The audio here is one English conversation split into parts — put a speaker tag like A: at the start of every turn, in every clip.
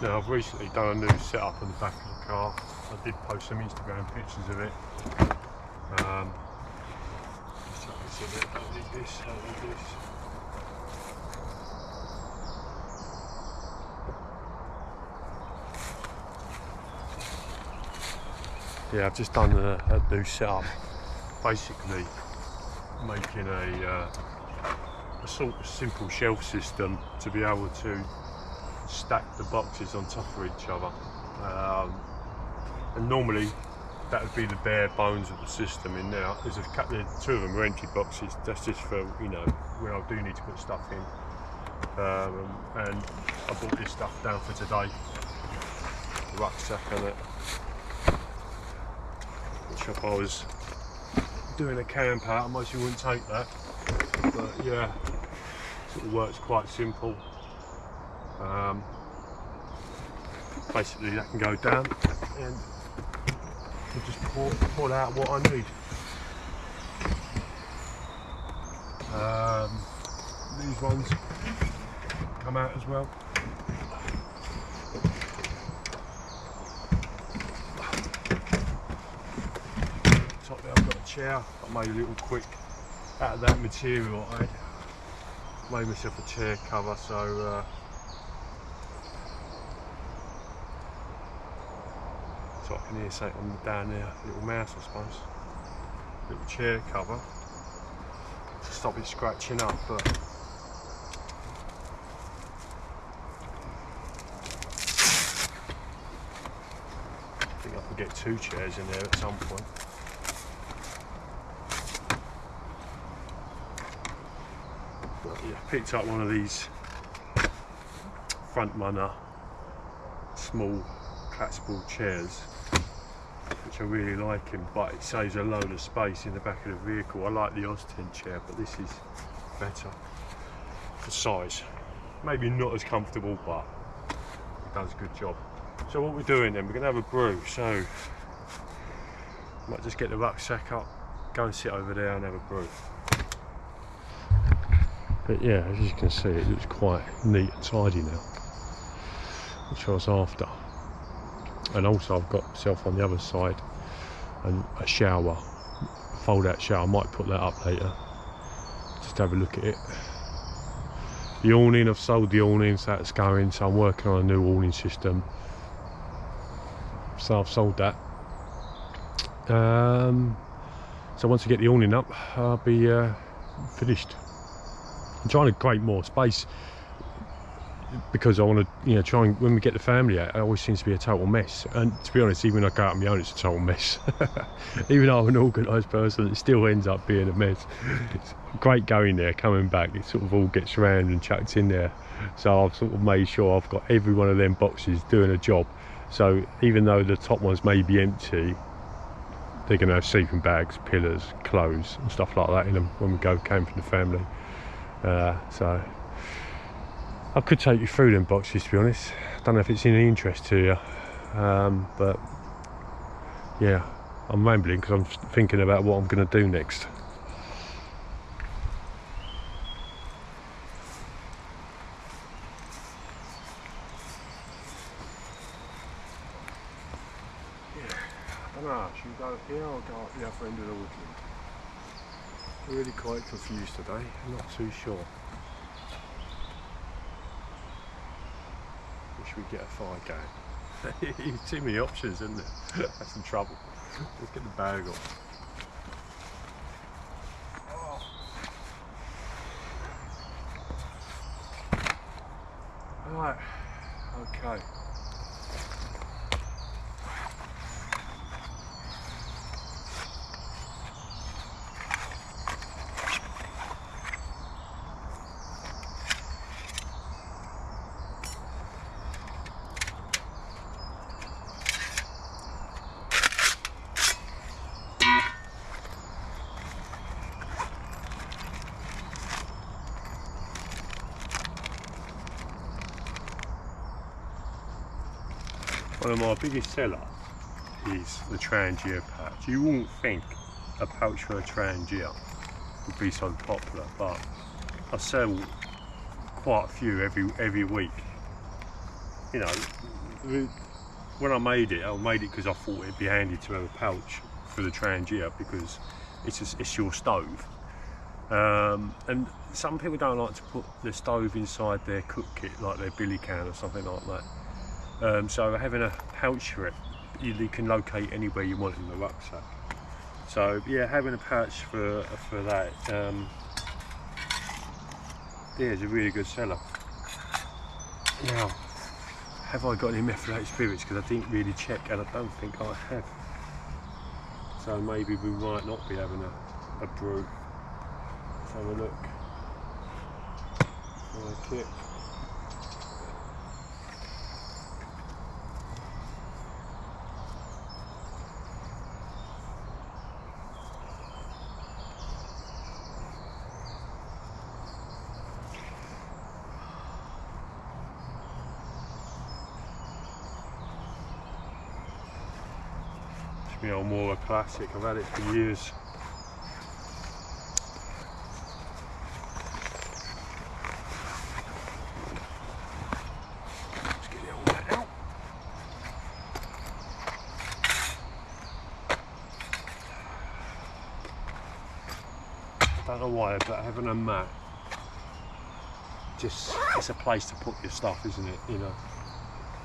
A: Now I've recently done a new setup on the back of the car. I did post some Instagram pictures of it. Just let me see a bit about this. How do this? Yeah, I've just done a new setup, basically making a sort of simple shelf system to be able to stack the boxes on top of each other. And normally that would be the bare bones of the system in there. There's two of them are empty boxes. That's just for, you know, when I do need to put stuff in. And I brought this stuff down for today. The rucksack on it. Which if I was doing a camp out, I mostly wouldn't take that. But yeah, it works quite simple. Basically that can go down and you just pull out what I need. These ones come out as well. Top there I've got a chair. I made a little quick out of that material. I made myself a chair cover, so I can hear something down there, a little mouse I suppose. Little chair cover to stop it scratching up, but I think I can get 2 chairs in there at some point. But yeah, picked up one of these front runner small collapsible chairs, which I really like him, but it saves a load of space in the back of the vehicle. I like the Austin chair, but this is better for size. Maybe not as comfortable, but it does a good job. So what we're doing then, we're going to have a brew. So I might just get the rucksack up, go and sit over there and have a brew. But yeah, as you can see, it looks quite neat and tidy now, which I was after. And also I've got myself on the other side and a shower, fold out shower. I might put that up later, just have a look at it. The awning, I've sold the awning, so that's going, so I'm working on a new awning system, so I've sold that. So once I get the awning up, I'll be finished. I'm trying to create more space because I want to, you know, try and, when we get the family out, it always seems to be a total mess. And to be honest, even when I go out on my own, it's a total mess. Even though I'm an organised person, it still ends up being a mess. It's great going there, coming back, it sort of all gets round and chucked in there. So I've sort of made sure I've got every one of them boxes doing a job. So even though the top ones may be empty, they're going to have sleeping bags, pillows, clothes and stuff like that in them when we go camping the family. So I could take you through them boxes, to be honest. I don't know if it's any interest to you, but yeah, I'm rambling because I'm thinking about what I'm going to do next. Yeah, I don't know, should we go here or go up the other end of the woodland? Really quite confused today, I'm not too sure. Wish we'd get a fire going. Too many options, isn't there? That's the trouble. Let's get the bag off. Right, okay. One of my biggest sellers is the Trangia pouch. You wouldn't think a pouch for a Trangia would be so popular, but I sell quite a few every week. You know, when I made it because I thought it'd be handy to have a pouch for the Trangia, because it's your stove. And some people don't like to put the stove inside their cook kit, like their billy can or something like that. So having a pouch for it, you can locate anywhere you want in the rucksack. So yeah, having a pouch for that, yeah, is a really good seller. Now, have I got any methylated spirits? Because I didn't really check, and I don't think I have. So maybe we might not be having a brew. Let's have a look. Okay. More a classic. I've had it for years. Let's get all that out. Don't know why, but having a mat, just, it's a place to put your stuff, isn't it? You know,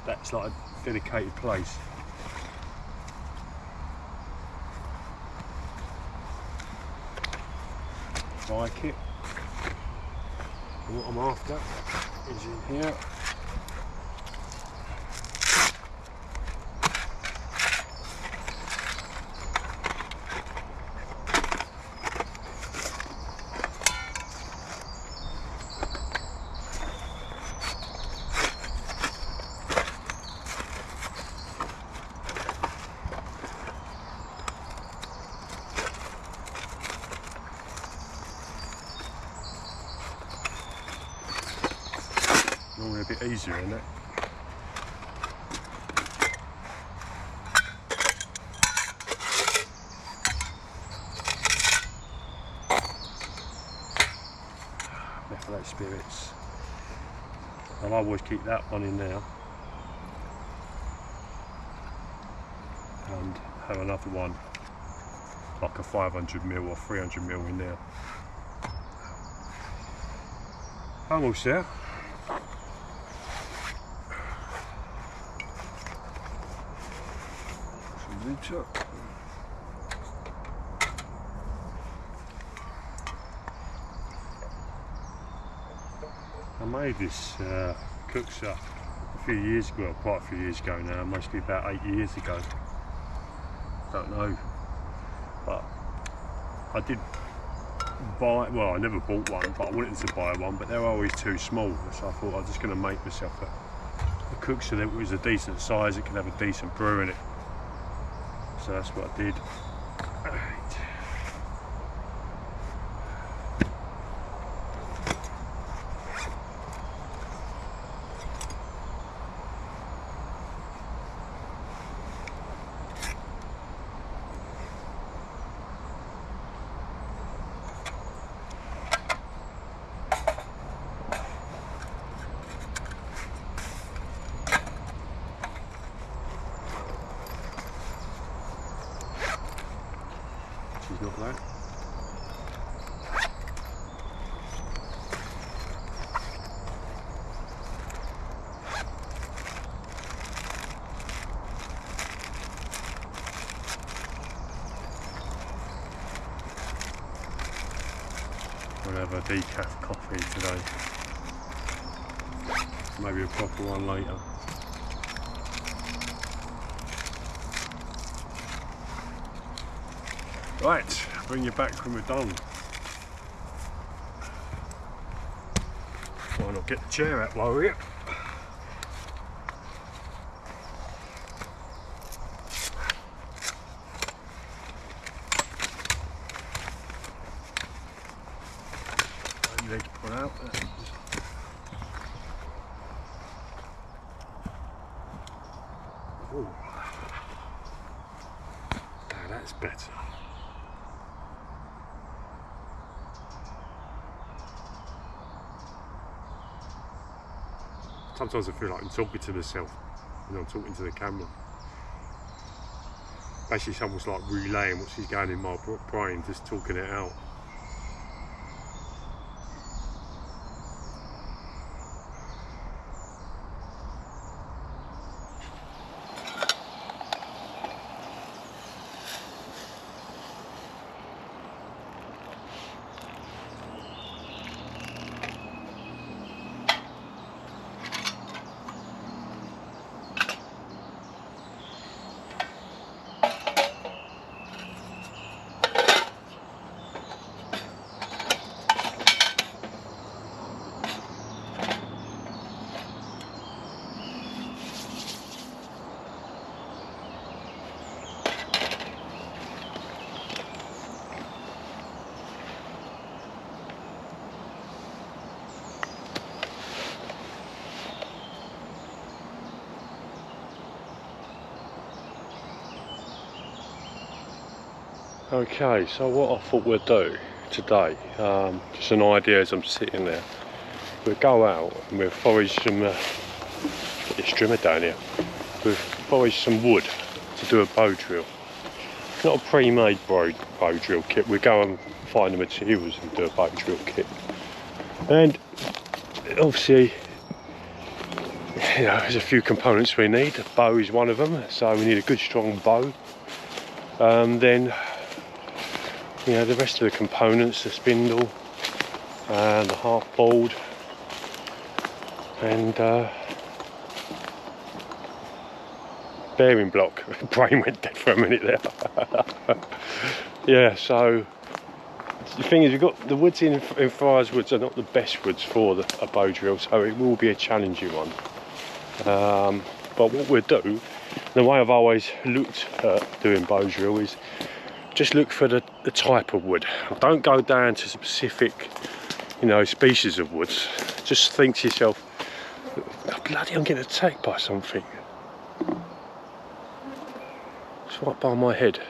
A: that's like a dedicated place. Like it, and what I'm after is in here. Normally a bit easier in it. Methylated spirits. I'll always keep that one in there. And have another one, like a 500ml or 300ml in there. Almost there. I made this cookser a few years ago, quite a few years ago now, mostly about 8 years ago. Don't know, but I did buy, well, I never bought one, but I wanted to buy one, but they were always too small, so I thought I was just going to make myself a cookser that was a decent size, it can have a decent brew in it. So that's what I did. She's not there. We'll have a decaf coffee today. Maybe a proper one later. Right, bring you back when we're done. Why not get the chair out while we're here? Legs put out. Ooh. Now that's better. Sometimes I feel like I'm talking to myself. and I'm talking to the camera. Basically it's almost like relaying what's going in my brain, just talking it out. Okay, so what I thought we'd do today, just an idea as I'm sitting there, we'll go out and we'll forage some, get this trimmer down here, we'll forage some wood to do a bow drill. Not a pre-made bow drill kit, we'll go and find the materials and do a bow drill kit. And obviously, you know, there's a few components we need. A bow is one of them, so we need a good strong bow. Then, you know, the rest of the components, the spindle, and the half board, and bearing block. Brain went dead for a minute there. Yeah, so the thing is, we've got the woods in Friars woods are not the best woods for a bow drill, so it will be a challenging one. But what we'll do, the way I've always looked at doing bow drill is just look for the type of wood. Don't go down to specific, you know, species of woods. Just think to yourself, oh, bloody, I'm getting attacked by something. It's right by my head.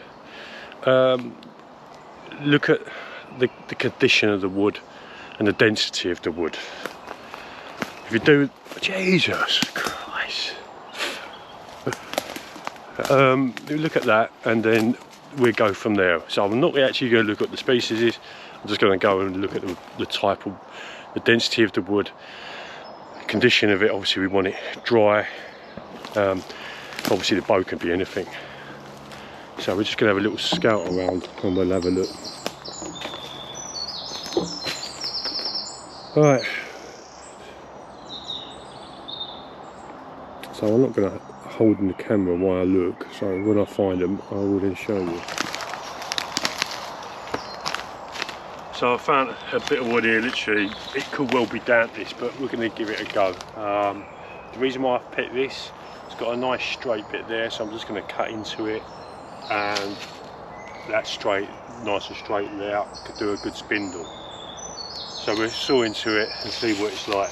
A: Look at the condition of the wood and the density of the wood. If you do, Jesus Christ. You look at that and then we go from there. So I'm not actually going to look at the species, I'm just going to go and look at the type of, the density of the wood, the condition of it. Obviously we want it dry, obviously the bow can be anything. So we're just going to have a little scout around and we'll have a look. Right, so I'm not going to hold in the camera while I look, so when I find them I will then show you. So I found a bit of wood here, literally, it could well be damp this, but we're going to give it a go. The reason why I've picked this, it's got a nice straight bit there, so I'm just going to cut into it, and that straight, nice and straight there, could do a good spindle. So we'll saw into it and see what it's like.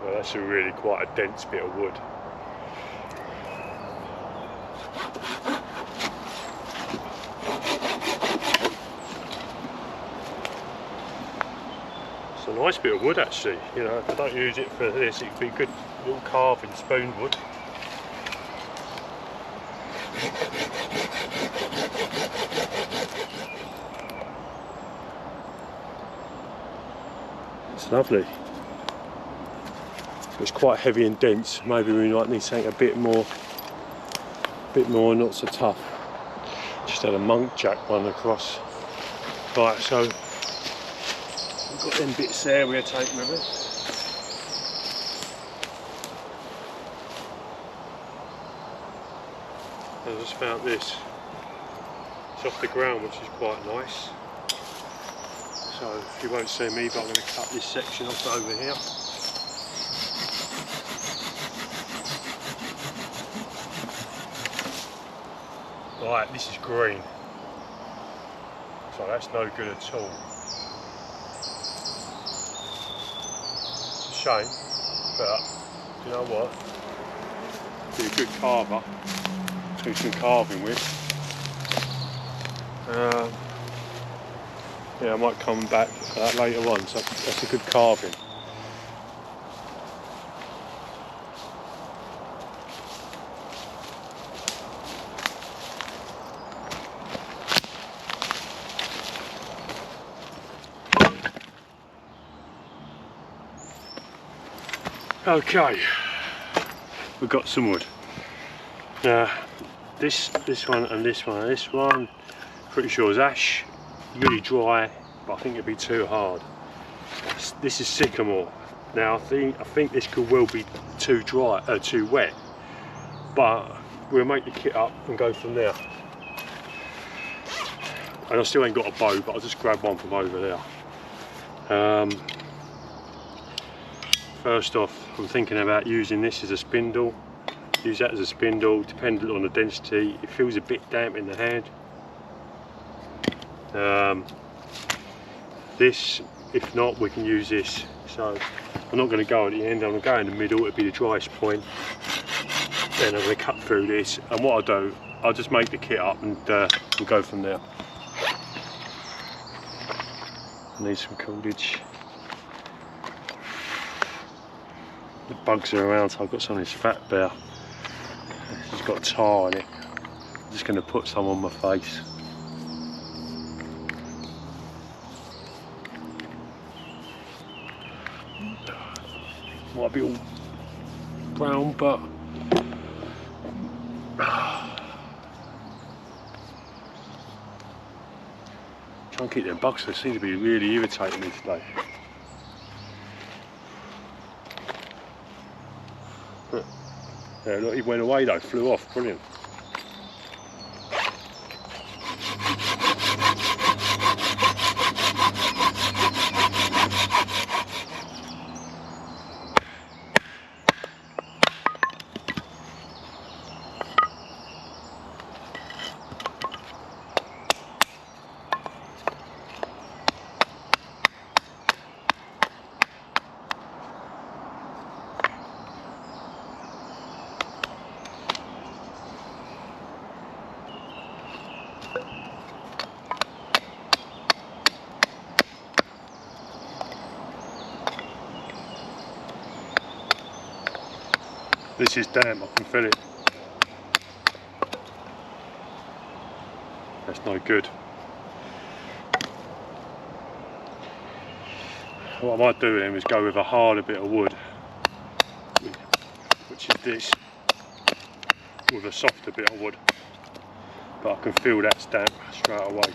A: Well, that's a really quite a dense bit of wood. It's a nice bit of wood actually, you know, if I don't use it for this, it'd be good little carving spoon wood. It's lovely. It's quite heavy and dense. Maybe we might need something a bit more not so tough. Just had a monk jack one across. Right, so we've got them bits there we're taking with us. I just found this. It's off the ground, which is quite nice. So you won't see me, but I'm going to cut this section off over here. Right, this is green. So that's no good at all. It's a shame, but you know what? Be a good carver. Do some carving with. Yeah, I might come back for that later on, so that's a good carving. Okay, we've got some wood. Now, this one and this one and this one, pretty sure is ash, really dry, but I think it'd be too hard. This is sycamore. Now I think this could well be too dry, too wet, but we'll make the kit up and go from there. And I still ain't got a bow, but I'll just grab one from over there. First off, I'm thinking about using this as a spindle. Use that as a spindle, dependent on the density. It feels a bit damp in the hand. This, if not, we can use this. So I'm not going to go at the end, I'm going to go in the middle, it'll be the driest point. Then I'm going to cut through this, and what I'll do, I'll just make the kit up and we'll go from there. I need some cordage. The bugs are around, so I've got some of this fat bear. It's got tar in it. I'm just going to put some on my face. Might be all brown, but try and keep them bugs, they seem to be really irritating me today. But yeah, look, he went away though, flew off, brilliant. This is damp, I can feel it. That's no good. What I might do then is go with a harder bit of wood, which is this, with a softer bit of wood. But I can feel that's damp straight away.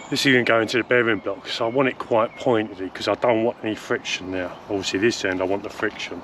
A: This is going to go into the bearing block, so I want it quite pointed because I don't want any friction now. Obviously this end I want the friction.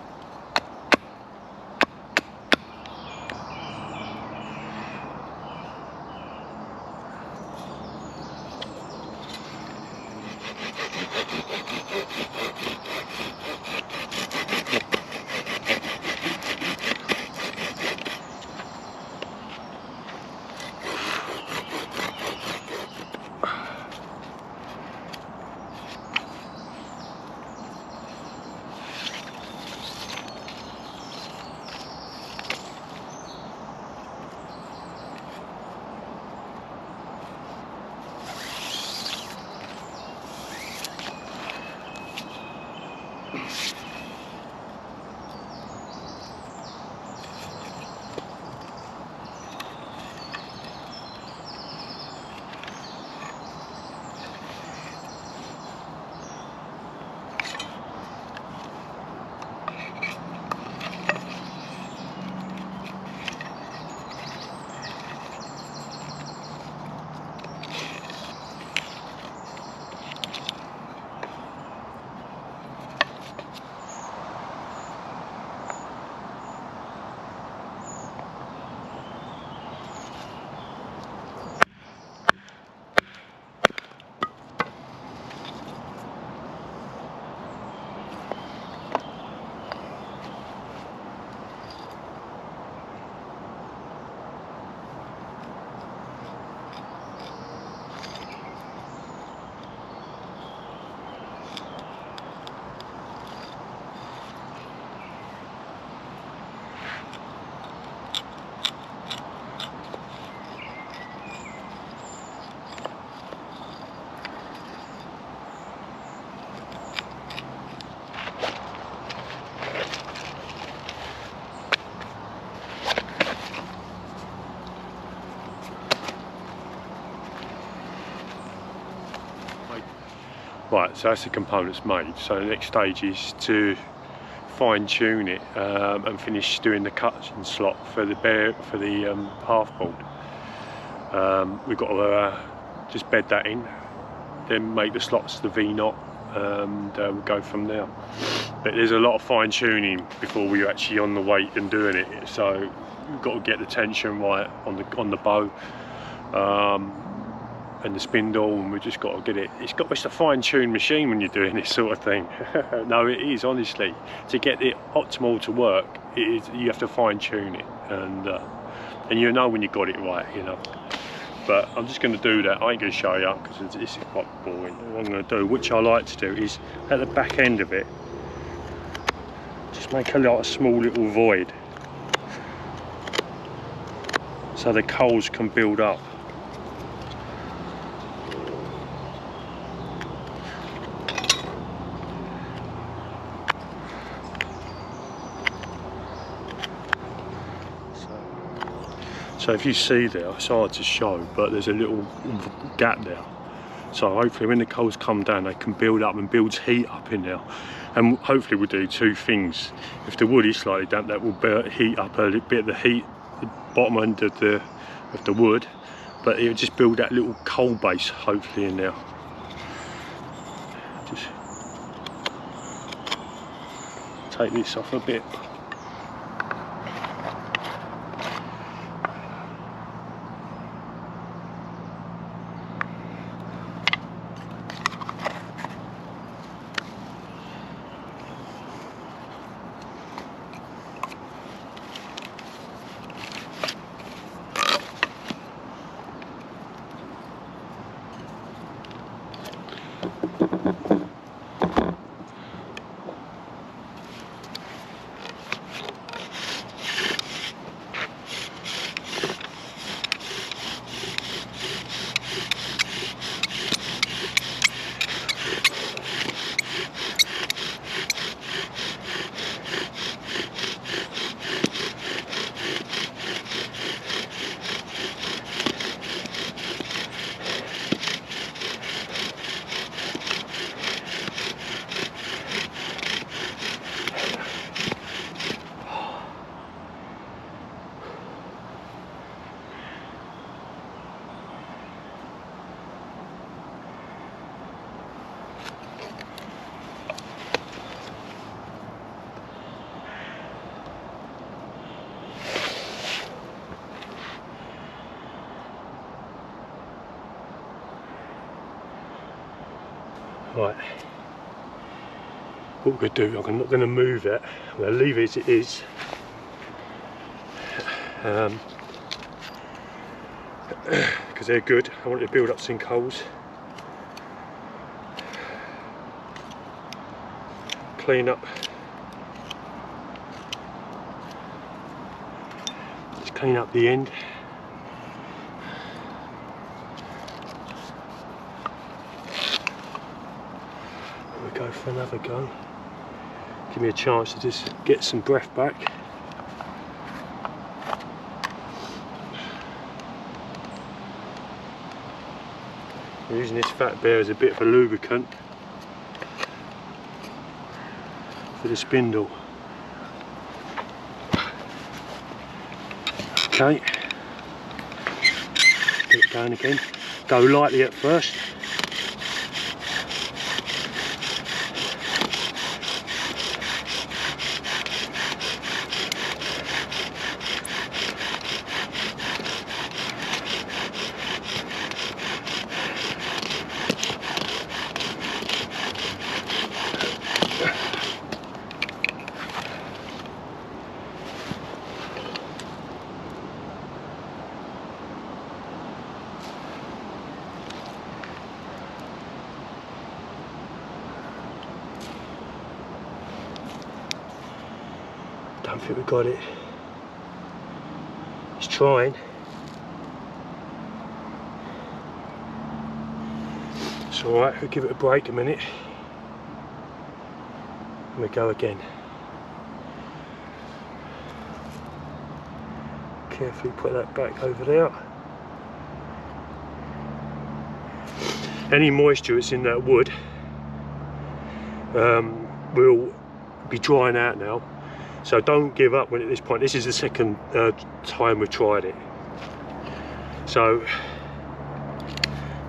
A: Right, so that's the components made. So the next stage is to fine tune it and finish doing the cuts and slot for the half board. We've got to just bed that in, then make the slots the V-knot, and we'll go from there. But there's a lot of fine tuning before we're actually on the weight and doing it. So we've got to get the tension right on the bow and the spindle, and we've just got to get it. It's a fine-tuned machine when you're doing this sort of thing. No, it is, honestly. To get it optimal to work, you have to fine-tune it, and you know when you got it right, you know. But I'm just going to do that. I ain't going to show you because this is quite boring. What I'm going to do, which I like to do, is at the back end of it, just make a small little void so the coals can build up. So if you see there, it's hard to show, but there's a little gap there. So hopefully when the coals come down, they can build up and builds heat up in there. And hopefully we'll do two things. If the wood is slightly damp, that will heat up a little bit of the heat, the bottom end of the wood, but it'll just build that little coal base hopefully in there. Just take this off a bit. Right, what we're going to do, I'm not going to move it, I'm going to leave it as it is. Because they're good, I want to build up some coals. Clean up. Just clean up the end. Go for another go. Give me a chance to just get some breath back. I'm using this fat bear as a bit of a lubricant for the spindle. Okay, get it going again. Go lightly at first. Don't think we got it. He's trying. It's alright, we'll give it a break a minute. And we go again. Carefully put that back over there. Any moisture that's in that wood will be drying out now. So don't give up when at this point. This is the second time we've tried it. So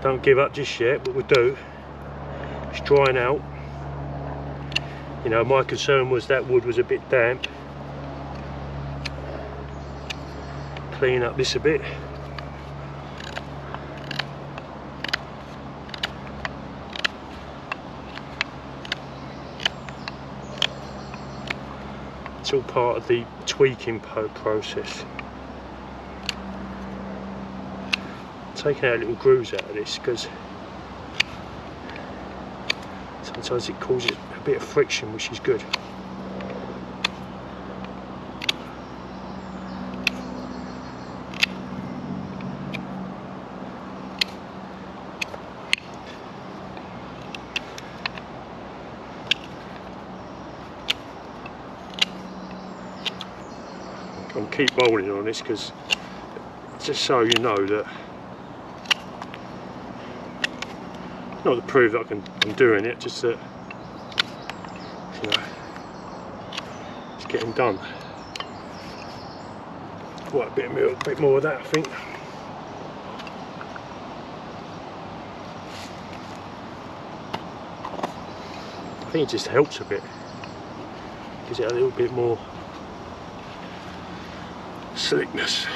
A: don't give up just yet. What we'll do is drying out. You know, my concern was that wood was a bit damp. Clean up this a bit. It's all part of the tweaking process. Taking out little grooves out of this because sometimes it causes a bit of friction, which is good. I'll keep rolling on this because just so you know that, not to prove that I'm doing it, just that, you know, it's getting done. Quite a bit more of that, I think. I think it just helps a bit, gives it a little bit more slickness.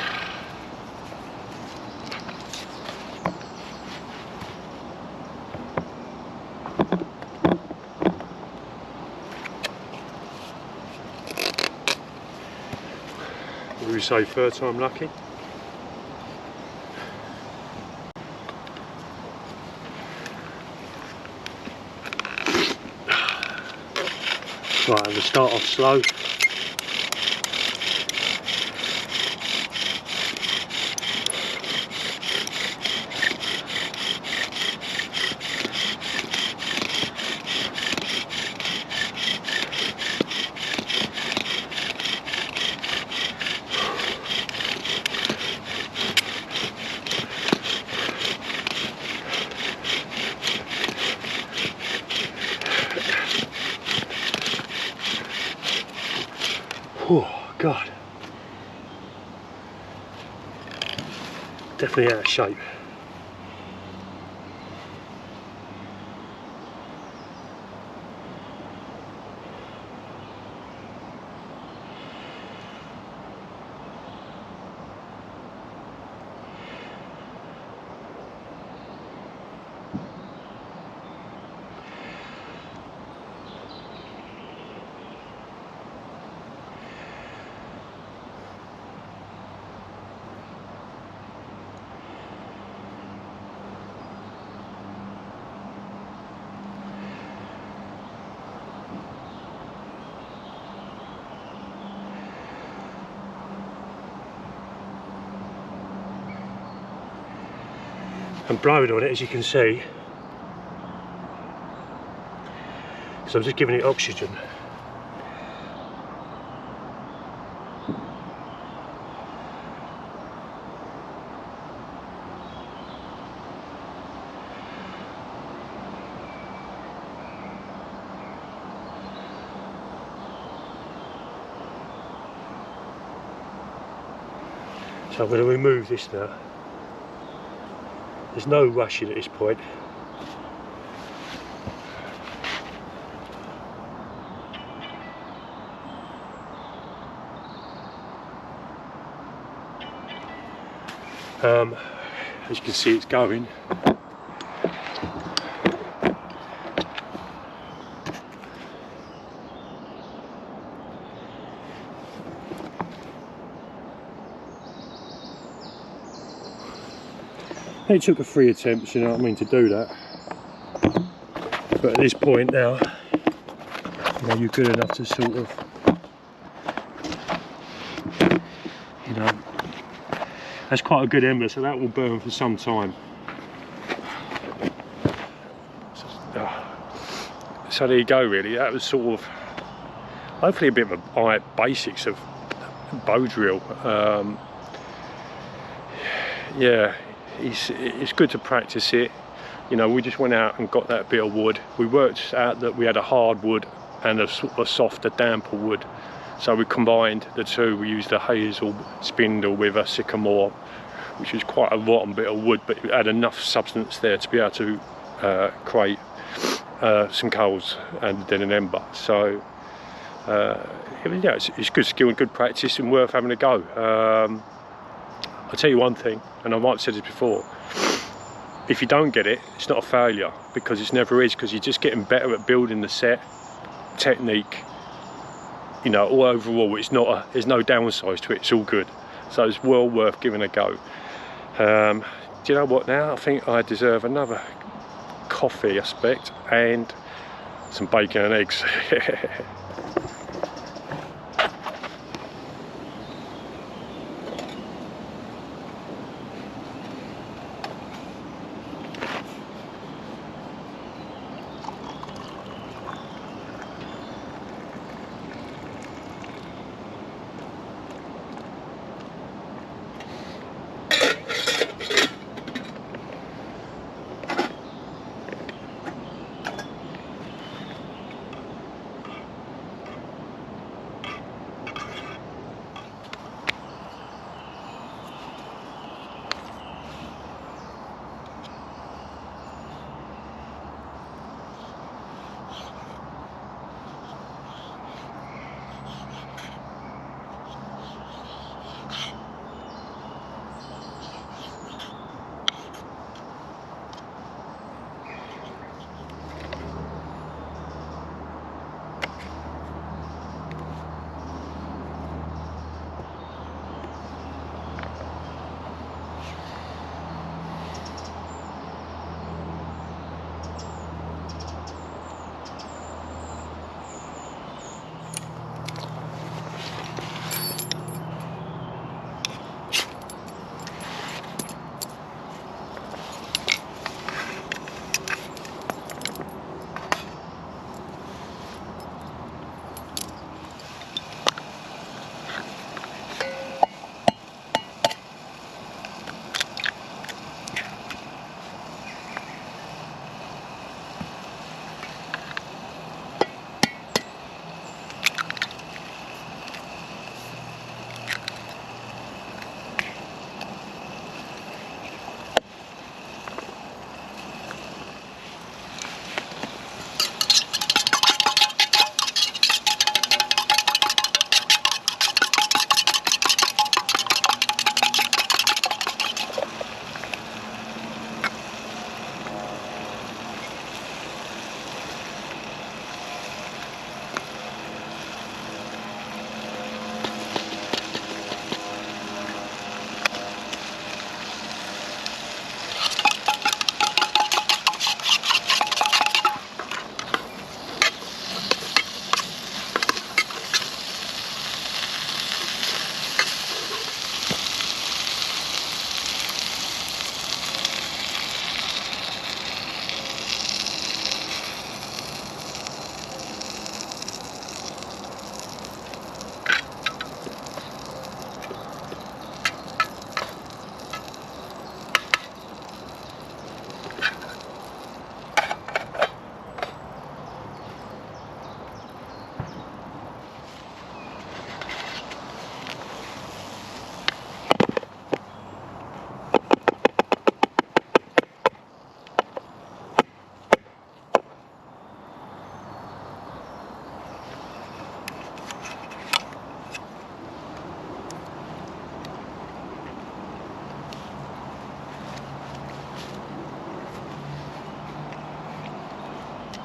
A: What do we say, third time lucky? Right, I'm going to start off slow. Oh God, definitely out of shape. I'm blowing on it, as you can see, so I'm just giving it oxygen. So I'm going to remove this now. There's no rushing at this point. As you can see, it's going. It took 3 attempts, you know what I mean, to do that. But at this point now, you know, you're good enough to sort of, you know, that's quite a good ember, so that will burn for some time. So there you go, really. That was sort of, hopefully a bit of a basics of bow drill. Yeah. It's good to practice it. You know, we just went out and got that bit of wood. We worked out that we had a hard wood and a softer, damper wood. So we combined the two. We used a hazel spindle with a sycamore, which is quite a rotten bit of wood, but it had enough substance there to be able to create some coals and then an ember. So yeah, it's good skill and good practice and worth having a go. I'll tell you one thing, and I might have said this before, if you don't get it, it's not a failure, because it never is, because you're just getting better at building the set, technique, you know, all overall. It's not there's no downsides to it, it's all good. So it's well worth giving a go. Do you know what now? I think I deserve another coffee, I expect, and some bacon and eggs.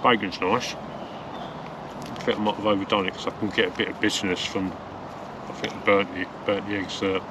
A: Bacon's nice. I think I might have overdone it because I can get a bit of bitterness from, I think, burnt the eggs there.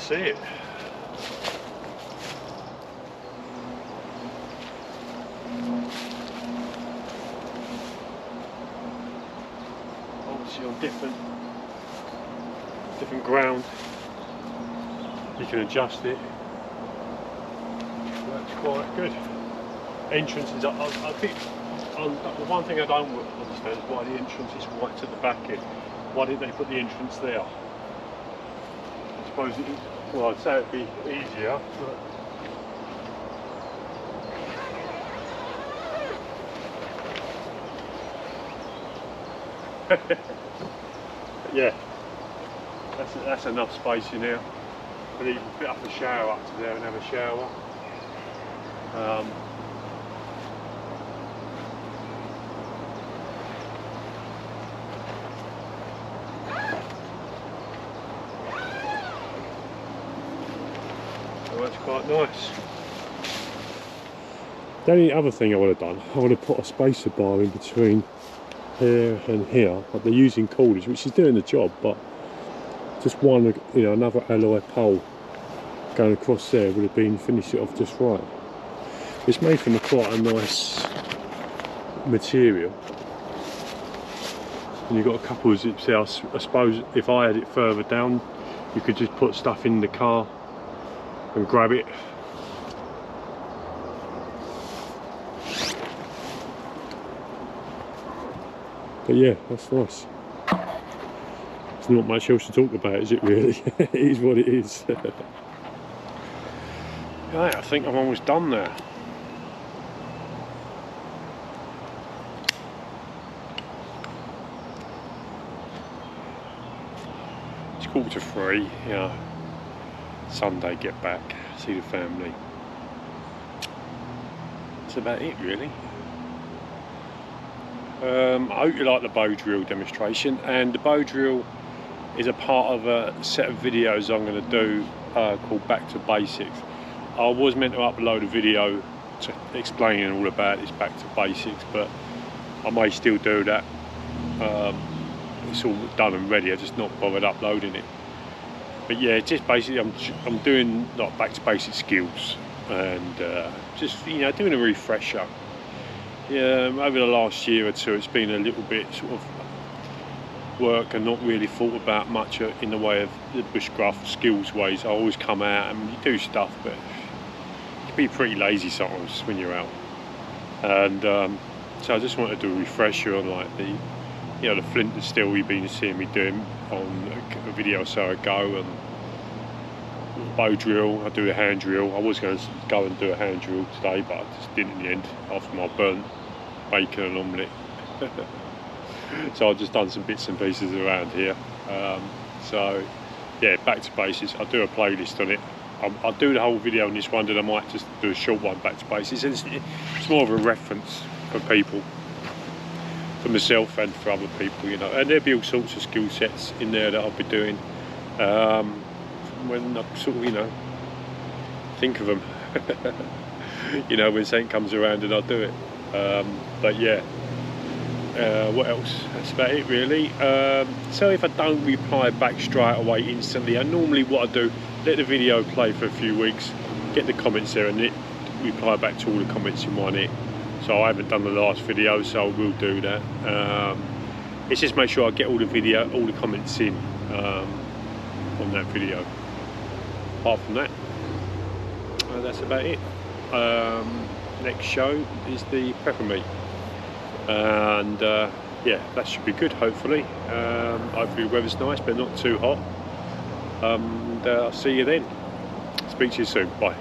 A: see it. Obviously on different ground, you can adjust it. That's quite good. Entrances, I think the one thing I don't understand is why the entrance is right to the back end. Why didn't they put the entrance there? I suppose well, I'd say it'd be easier, but yeah, that's enough space in here. Could even fit up a shower up to there and have a shower. So that's quite nice. The only other thing I would have done, I would have put a spacer bar in between here and here, but they're using cordage, which is doing the job, but just one, you know, another alloy pole going across there would have been finished it off just right. It's made from quite a nice material, and you've got a couple of zips there. I suppose if I had it further down, you could just put stuff in the car and grab it. But yeah, that's nice. There's not much else to talk about, is it really? It is what it is. Yeah, I think I'm almost done there. It's 2:45, yeah. Sunday, get back, see the family. That's about it really. I hope you like the bow drill demonstration, and the bow drill is a part of a set of videos I'm going to do called Back to Basics. I was meant to upload a video explaining all about this Back to Basics, but I may still do that. It's all done and ready, I just not bothered uploading it. But yeah, just basically I'm doing like back to basic skills, and just, you know, doing a refresher. Yeah, over the last year or two it's been a little bit sort of work and not really thought about much in the way of the bushcraft skills ways. I always come out and you do stuff, but you can be pretty lazy sometimes when you're out. And so I just wanted to do a refresher on like the, you know, the flint and steel you've been seeing me doing on a video or so ago, and bow drill. I do a hand drill. I was going to go and do a hand drill today, but I just didn't in the end after my burnt bacon and omelette. So I've just done some bits and pieces around here. So yeah, back to basics. I'll do a playlist on it. I'll do the whole video on this one, and I might just do a short one, back to basics. It's more of a reference for people, for myself and for other people, you know. And there'll be all sorts of skill sets in there that I'll be doing when I sort of, you know, think of them. You know, when something comes around and I'll do it. But yeah, what else? That's about it really. So if I don't reply back straight away instantly, normally what I do, let the video play for a few weeks, get the comments there, and reply back to all the comments in one hit. So I haven't done the last video, so I will do that. It's just make sure I get all the comments in on that video. Apart from that, that's about it. Next show is the pepper meat, and yeah, that should be good. Hopefully, hopefully the weather's nice but not too hot. And I'll see you then. Speak to you soon. Bye.